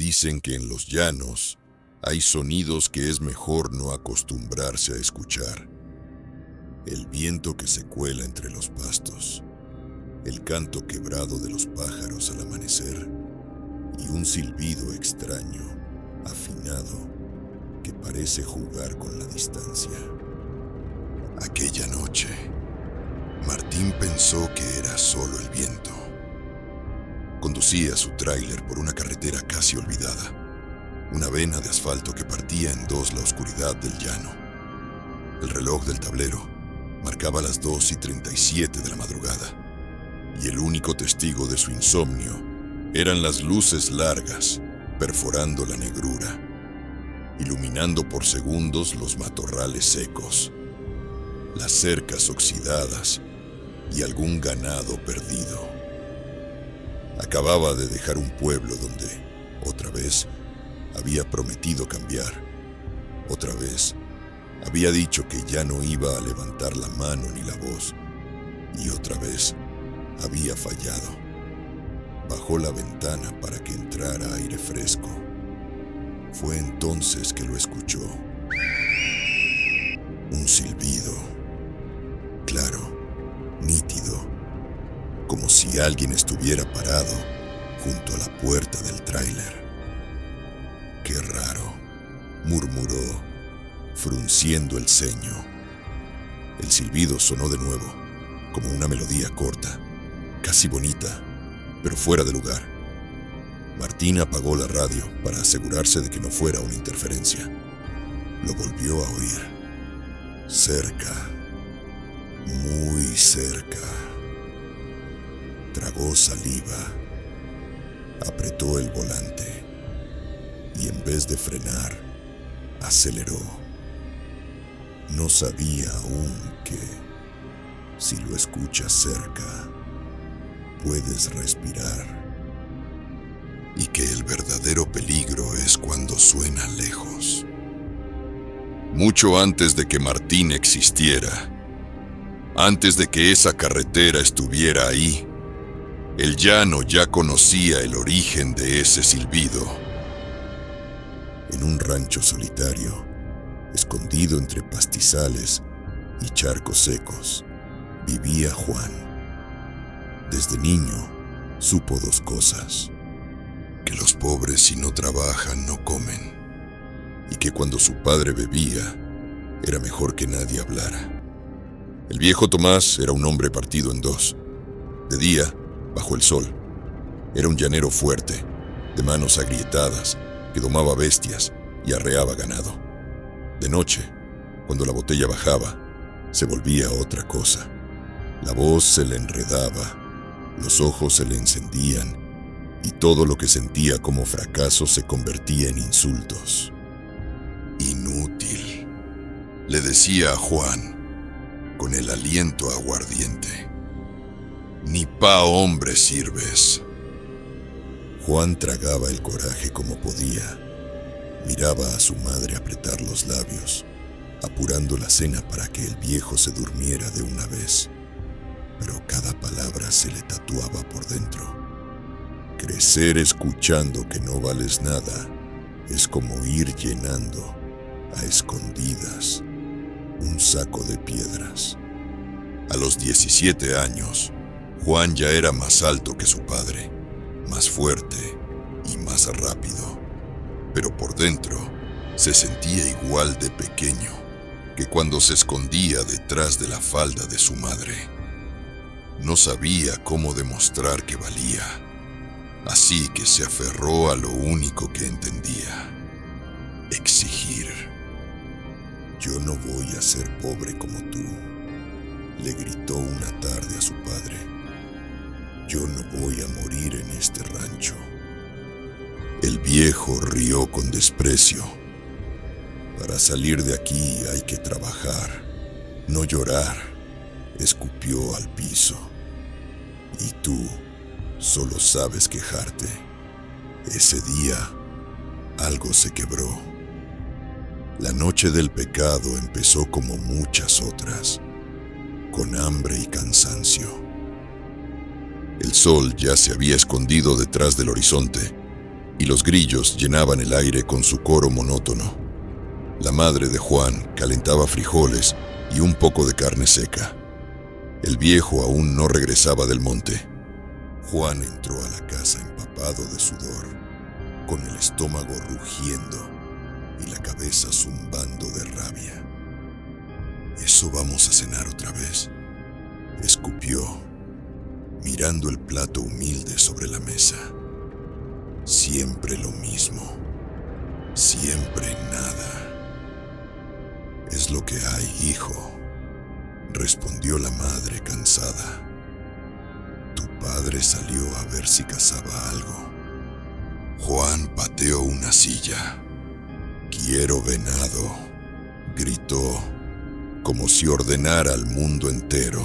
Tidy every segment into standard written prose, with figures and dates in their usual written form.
Dicen que en los llanos hay sonidos que es mejor no acostumbrarse a escuchar. El viento que se cuela entre los pastos, el canto quebrado de los pájaros al amanecer y un silbido extraño, afinado, que parece jugar con la distancia. Aquella noche, Martín pensó que era solo el viento. Conducía su tráiler por una carretera casi olvidada, una vena de asfalto que partía en dos la oscuridad del llano. El reloj del tablero marcaba las 2:37 de la madrugada, y el único testigo de su insomnio eran las luces largas, perforando la negrura, iluminando por segundos los matorrales secos, las cercas oxidadas y algún ganado perdido. Acababa de dejar un pueblo donde, otra vez, había prometido cambiar. Otra vez, había dicho que ya no iba a levantar la mano ni la voz. Y otra vez, había fallado. Bajó la ventana para que entrara aire fresco. Fue entonces que lo escuchó. Un silbido, claro, nítido, como si alguien estuviera parado junto a la puerta del tráiler. «Qué raro», murmuró, frunciendo el ceño. El silbido sonó de nuevo, como una melodía corta, casi bonita, pero fuera de lugar. Martín apagó la radio para asegurarse de que no fuera una interferencia. Lo volvió a oír. Cerca, muy cerca. Tragó saliva, apretó el volante y en vez de frenar, aceleró. No sabía aún que, si lo escuchas cerca, puedes respirar, y que el verdadero peligro es cuando suena lejos. Mucho antes de que Martín existiera, antes de que esa carretera estuviera ahí, el llano ya conocía el origen de ese silbido. En un rancho solitario, escondido entre pastizales y charcos secos, vivía Juan. Desde niño, supo dos cosas: que los pobres si no trabajan no comen, y que cuando su padre bebía, era mejor que nadie hablara. El viejo Tomás era un hombre partido en dos. De día, bajo el sol, era un llanero fuerte, de manos agrietadas, que domaba bestias y arreaba ganado. De noche, cuando la botella bajaba, se volvía otra cosa. La voz se le enredaba, los ojos se le encendían, y todo lo que sentía como fracaso se convertía en insultos. «Inútil», le decía a Juan, con el aliento aguardiente. «Ni pa' hombre sirves». Juan tragaba el coraje como podía. Miraba a su madre apretar los labios, apurando la cena para que el viejo se durmiera de una vez. Pero cada palabra se le tatuaba por dentro. Crecer escuchando que no vales nada es como ir llenando, a escondidas, un saco de piedras. A los 17 años, Juan ya era más alto que su padre, más fuerte y más rápido, pero por dentro se sentía igual de pequeño que cuando se escondía detrás de la falda de su madre. No sabía cómo demostrar que valía, así que se aferró a lo único que entendía: exigir. «Yo no voy a ser pobre como tú», le gritó una tarde a su padre. «Yo no voy a morir en este rancho». El viejo rió con desprecio. «Para salir de aquí hay que trabajar, no llorar», escupió al piso. «Y tú solo sabes quejarte». Ese día, algo se quebró. La noche del pecado empezó como muchas otras, con hambre y cansancio. El sol ya se había escondido detrás del horizonte, y los grillos llenaban el aire con su coro monótono. La madre de Juan calentaba frijoles y un poco de carne seca. El viejo aún no regresaba del monte. Juan entró a la casa empapado de sudor, con el estómago rugiendo y la cabeza zumbando de rabia. ¿Eso vamos a cenar otra vez?, escupió, mirando el plato humilde sobre la mesa. Siempre lo mismo, siempre nada. Es lo que hay, hijo, respondió la madre cansada. Tu padre salió a ver si cazaba algo. Juan pateó una silla. Quiero venado, gritó, como si ordenara al mundo entero.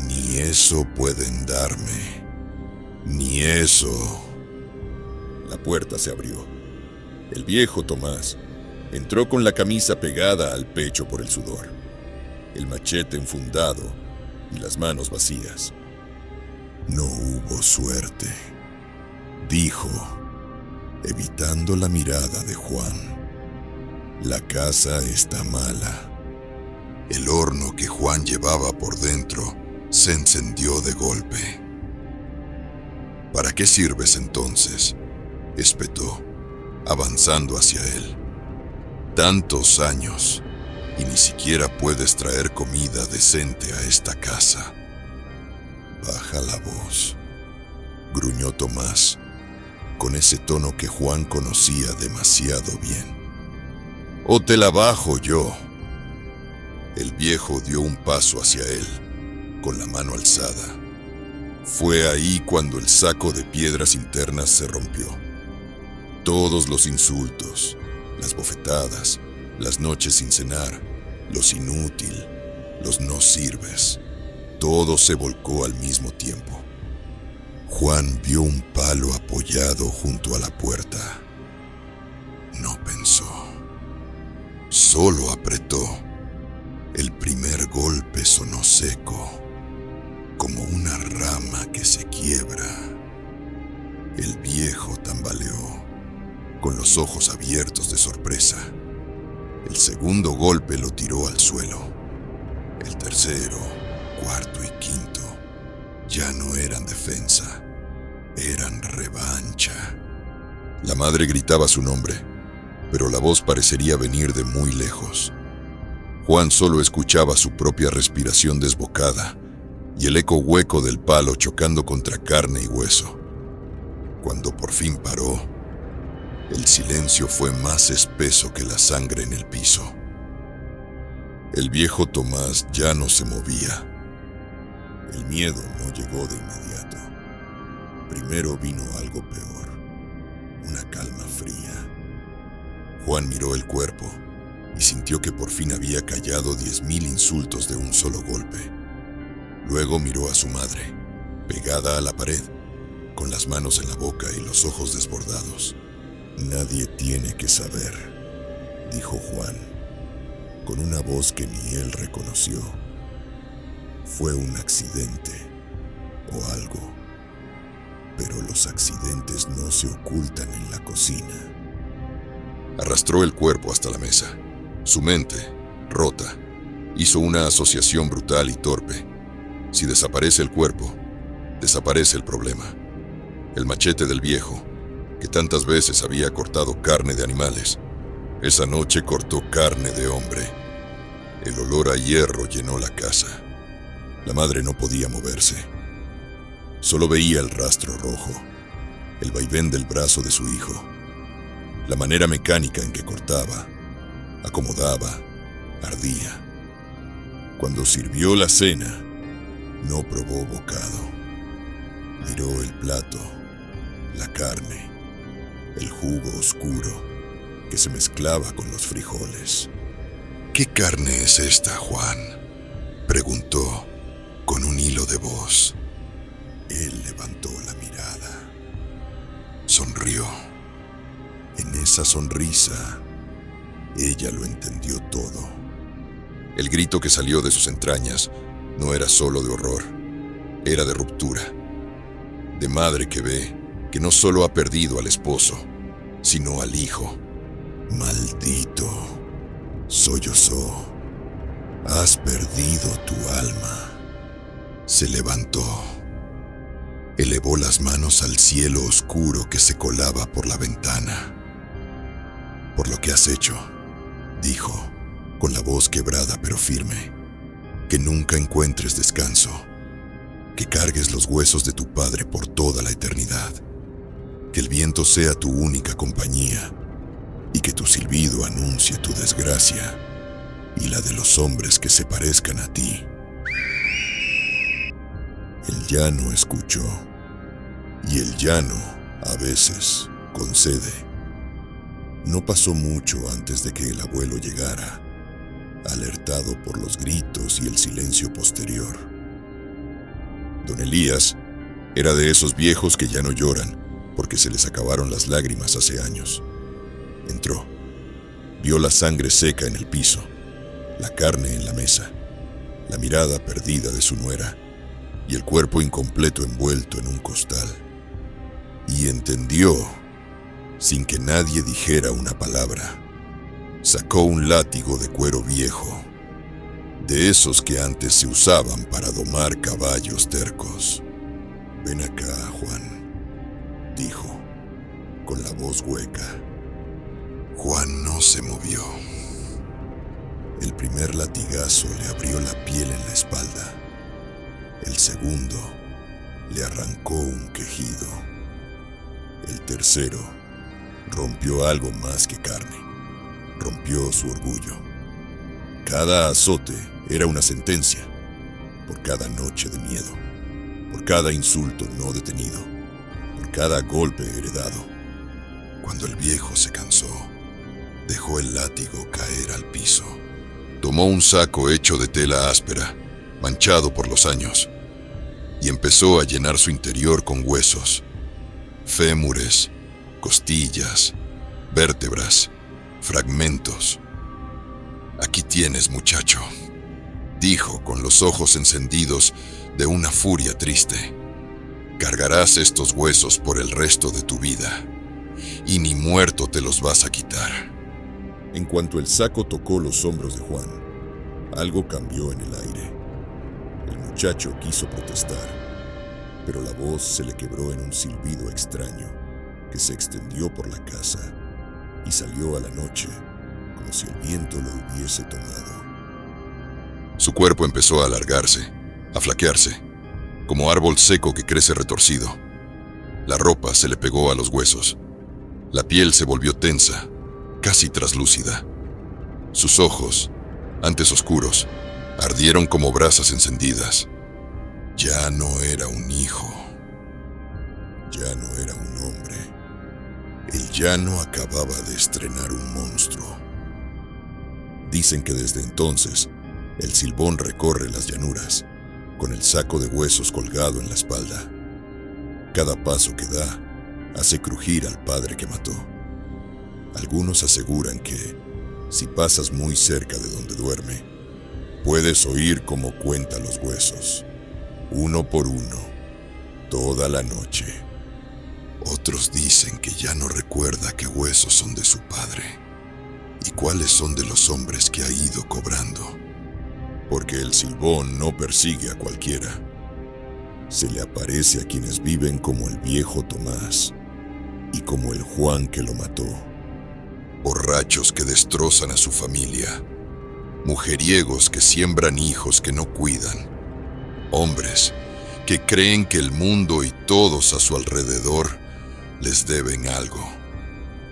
Ni eso pueden darme, ni eso. La puerta se abrió. El viejo Tomás entró con la camisa pegada al pecho por el sudor, el machete enfundado y las manos vacías. No hubo suerte, dijo, evitando la mirada de Juan. La casa está mala. El horno que Juan llevaba por dentro se encendió de golpe. ¿Para qué sirves entonces?, espetó, avanzando hacia él. Tantos años y ni siquiera puedes traer comida decente a esta casa. Baja la voz, gruñó Tomás, con ese tono que Juan conocía demasiado bien. O te la bajo yo. El viejo dio un paso hacia él, con la mano alzada. Fue ahí cuando el saco de piedras internas se rompió. Todos los insultos, las bofetadas, las noches sin cenar, los inútil, los no sirves, todo se volcó al mismo tiempo. Juan vio un palo apoyado junto a la puerta. No pensó, solo apretó. El primer golpe sonó seco, como una rama que se quiebra. El viejo tambaleó, con los ojos abiertos de sorpresa. El segundo golpe lo tiró al suelo. El tercero, cuarto y quinto ya no eran defensa, eran revancha. La madre gritaba su nombre, pero la voz parecería venir de muy lejos. Juan solo escuchaba su propia respiración desbocada y el eco hueco del palo chocando contra carne y hueso. Cuando por fin paró, el silencio fue más espeso que la sangre en el piso. El viejo Tomás ya no se movía. El miedo no llegó de inmediato. Primero vino algo peor, una calma fría. Juan miró el cuerpo y sintió que por fin había callado 10,000 insultos de un solo golpe. Luego miró a su madre, pegada a la pared, con las manos en la boca y los ojos desbordados. Nadie tiene que saber, dijo Juan, con una voz que ni él reconoció. Fue un accidente o algo, pero los accidentes no se ocultan en la cocina. Arrastró el cuerpo hasta la mesa. Su mente, rota, hizo una asociación brutal y torpe. Si desaparece el cuerpo, desaparece el problema. El machete del viejo, que tantas veces había cortado carne de animales, esa noche cortó carne de hombre. El olor a hierro llenó la casa. La madre no podía moverse. Solo veía el rastro rojo, el vaivén del brazo de su hijo, la manera mecánica en que cortaba, acomodaba, ardía. Cuando sirvió la cena, no probó bocado. Miró el plato, la carne, el jugo oscuro que se mezclaba con los frijoles. ¿Qué carne es esta, Juan?, preguntó con un hilo de voz. Él levantó la mirada. Sonrió. En esa sonrisa, ella lo entendió todo. El grito que salió de sus entrañas no era solo de horror, era de ruptura, de madre que ve que no solo ha perdido al esposo, sino al hijo. Maldito, sollozó. Has perdido tu alma. Se levantó. Elevó las manos al cielo oscuro que se colaba por la ventana. Por lo que has hecho, dijo, con la voz quebrada pero firme, que nunca encuentres descanso, que cargues los huesos de tu padre por toda la eternidad, que el viento sea tu única compañía y que tu silbido anuncie tu desgracia y la de los hombres que se parezcan a ti. El llano escuchó, y el llano, a veces, concede. No pasó mucho antes de que el abuelo llegara, alertado por los gritos y el silencio posterior. Don Elías era de esos viejos que ya no lloran porque se les acabaron las lágrimas hace años. Entró, vio la sangre seca en el piso, la carne en la mesa, la mirada perdida de su nuera y el cuerpo incompleto envuelto en un costal. Y entendió, sin que nadie dijera una palabra. Sacó un látigo de cuero viejo, de esos que antes se usaban para domar caballos tercos. Ven acá, Juan, dijo, con la voz hueca. Juan no se movió. El primer latigazo le abrió la piel en la espalda. El segundo le arrancó un quejido. El tercero rompió algo más que carne. Rompió su orgullo. Cada azote era una sentencia, por cada noche de miedo, por cada insulto no detenido, por cada golpe heredado. Cuando el viejo se cansó, dejó el látigo caer al piso. Tomó un saco hecho de tela áspera, manchado por los años, y empezó a llenar su interior con huesos, fémures, costillas, vértebras, fragmentos. Aquí tienes, muchacho, dijo con los ojos encendidos de una furia triste. Cargarás estos huesos por el resto de tu vida, y ni muerto te los vas a quitar. En cuanto el saco tocó los hombros de Juan, algo cambió en el aire. El muchacho quiso protestar, pero la voz se le quebró en un silbido extraño que se extendió por la casa y salió a la noche como si el viento lo hubiese tomado. Su cuerpo empezó a alargarse, a flaquearse, como árbol seco que crece retorcido. La ropa se le pegó a los huesos. La piel se volvió tensa, casi traslúcida. Sus ojos, antes oscuros, ardieron como brasas encendidas. Ya no era un hijo. Ya no era un hombre. El llano acababa de estrenar un monstruo. Dicen que desde entonces, el silbón recorre las llanuras, con el saco de huesos colgado en la espalda. Cada paso que da hace crujir al padre que mató. Algunos aseguran que, si pasas muy cerca de donde duerme, puedes oír cómo cuenta los huesos, uno por uno, toda la noche. Otros dicen que ya no recuerda qué huesos son de su padre y cuáles son de los hombres que ha ido cobrando, porque el silbón no persigue a cualquiera. Se le aparece a quienes viven como el viejo Tomás y como el Juan que lo mató. Borrachos que destrozan a su familia, mujeriegos que siembran hijos que no cuidan, hombres que creen que el mundo y todos a su alrededor les deben algo.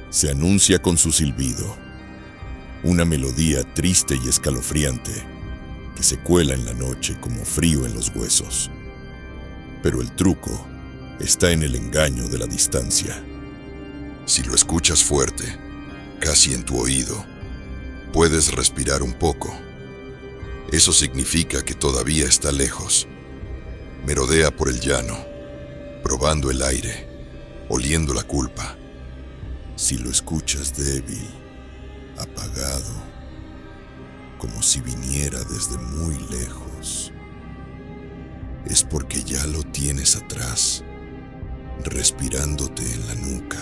Se anuncia con su silbido, una melodía triste y escalofriante que se cuela en la noche como frío en los huesos. Pero el truco está en el engaño de la distancia. Si lo escuchas fuerte, casi en tu oído, puedes respirar un poco. Eso significa que todavía está lejos. Merodea por el llano, probando el aire, oliendo la culpa. Si lo escuchas débil, apagado, como si viniera desde muy lejos, es porque ya lo tienes atrás, respirándote en la nuca.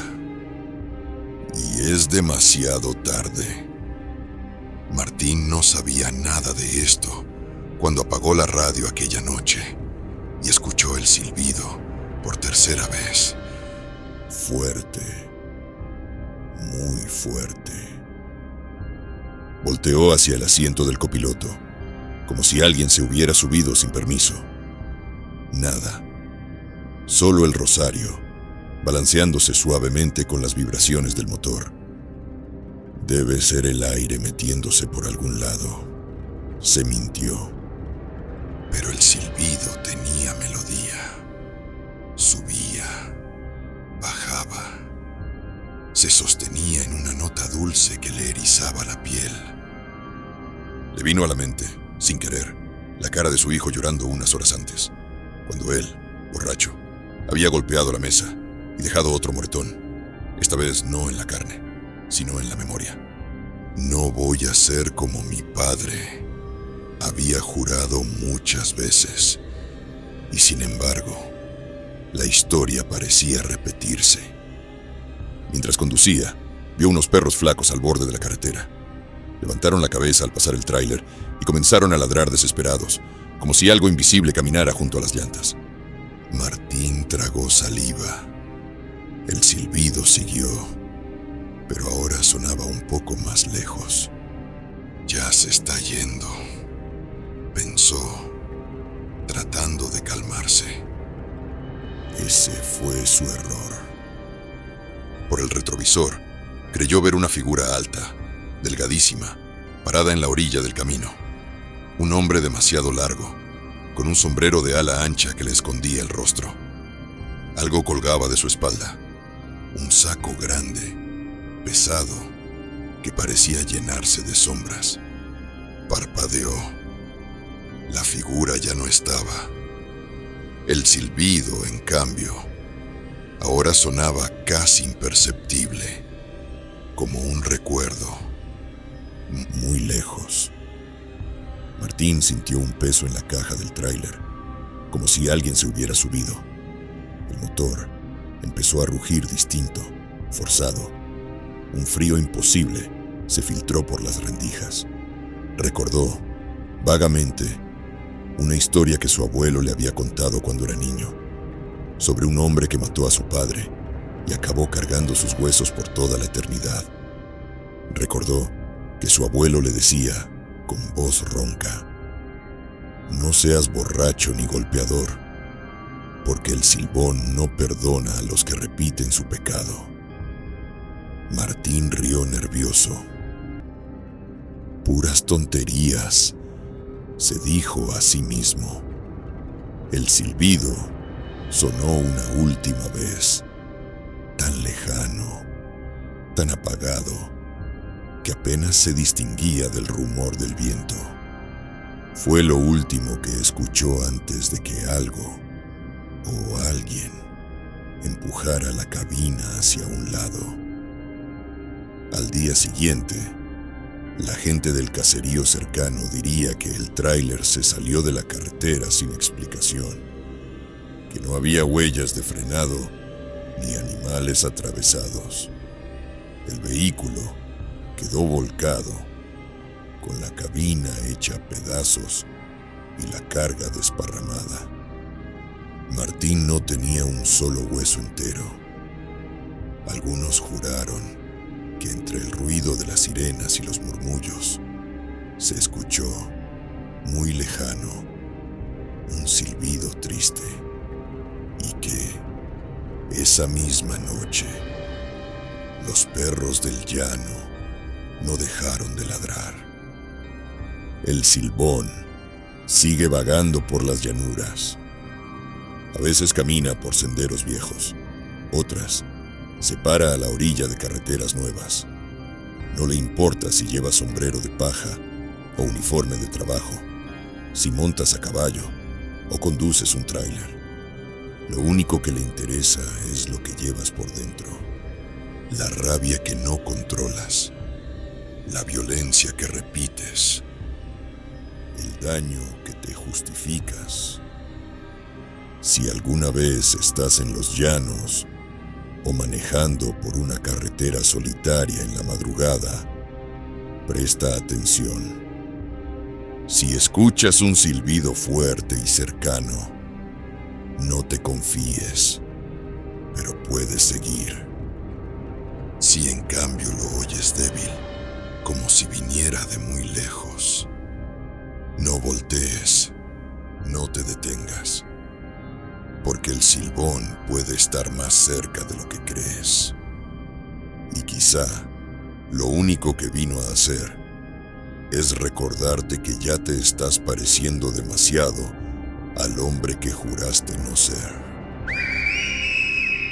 Y es demasiado tarde. Martín no sabía nada de esto cuando apagó la radio aquella noche y escuchó el silbido por tercera vez. Fuerte, muy fuerte. Volteó hacia el asiento del copiloto, como si alguien se hubiera subido sin permiso. Nada. Solo el rosario, balanceándose suavemente con las vibraciones del motor. Debe ser el aire metiéndose por algún lado, se mintió. Pero el silbido tenía melodía. Subía, bajaba. Se sostenía en una nota dulce que le erizaba la piel. Le vino a la mente, sin querer, la cara de su hijo llorando unas horas antes, cuando él, borracho, había golpeado la mesa y dejado otro moretón, esta vez no en la carne, sino en la memoria. No voy a ser como mi padre, había jurado muchas veces, y sin embargo, la historia parecía repetirse. Mientras conducía, vio unos perros flacos al borde de la carretera. Levantaron la cabeza al pasar el tráiler y comenzaron a ladrar desesperados, como si algo invisible caminara junto a las llantas. Martín tragó saliva. El silbido siguió, pero ahora sonaba un poco más lejos. Ya se está yendo, pensó, tratando de calmarse. Ese fue su error. Por el retrovisor, creyó ver una figura alta, delgadísima, parada en la orilla del camino. Un hombre demasiado largo, con un sombrero de ala ancha que le escondía el rostro. Algo colgaba de su espalda, un saco grande, pesado, que parecía llenarse de sombras. Parpadeó. La figura ya no estaba. El silbido, en cambio, ahora sonaba casi imperceptible, como un recuerdo, muy lejos. Martín sintió un peso en la caja del tráiler, como si alguien se hubiera subido. El motor empezó a rugir distinto, forzado. Un frío imposible se filtró por las rendijas. Recordó, vagamente, una historia que su abuelo le había contado cuando era niño, sobre un hombre que mató a su padre y acabó cargando sus huesos por toda la eternidad. Recordó que su abuelo le decía, con voz ronca, «No seas borracho ni golpeador, porque el silbón no perdona a los que repiten su pecado». Martín rió nervioso. «Puras tonterías», se dijo a sí mismo. El silbido sonó una última vez, tan lejano, tan apagado, que apenas se distinguía del rumor del viento. Fue lo último que escuchó antes de que algo o alguien empujara la cabina hacia un lado. Al día siguiente, la gente del caserío cercano diría que el tráiler se salió de la carretera sin explicación, que no había huellas de frenado ni animales atravesados. El vehículo quedó volcado, con la cabina hecha pedazos y la carga desparramada. Martín no tenía un solo hueso entero. Algunos juraron que entre el ruido de las sirenas y los murmullos se escuchó, muy lejano, un silbido triste, y que esa misma noche los perros del llano no dejaron de ladrar. El silbón sigue vagando por las llanuras. A veces camina por senderos viejos, otras se para a la orilla de carreteras nuevas. No le importa si llevas sombrero de paja o uniforme de trabajo, si montas a caballo o conduces un tráiler. Lo único que le interesa es lo que llevas por dentro. La rabia que no controlas, la violencia que repites, el daño que te justificas. Si alguna vez estás en los llanos o manejando por una carretera solitaria en la madrugada, presta atención. Si escuchas un silbido fuerte y cercano, no te confíes, pero puedes seguir. Si en cambio lo oyes débil, como si viniera de muy lejos, no voltees, no te detengas, porque el silbón puede estar más cerca de lo que crees. Y quizá lo único que vino a hacer es recordarte que ya te estás pareciendo demasiado al hombre que juraste no ser.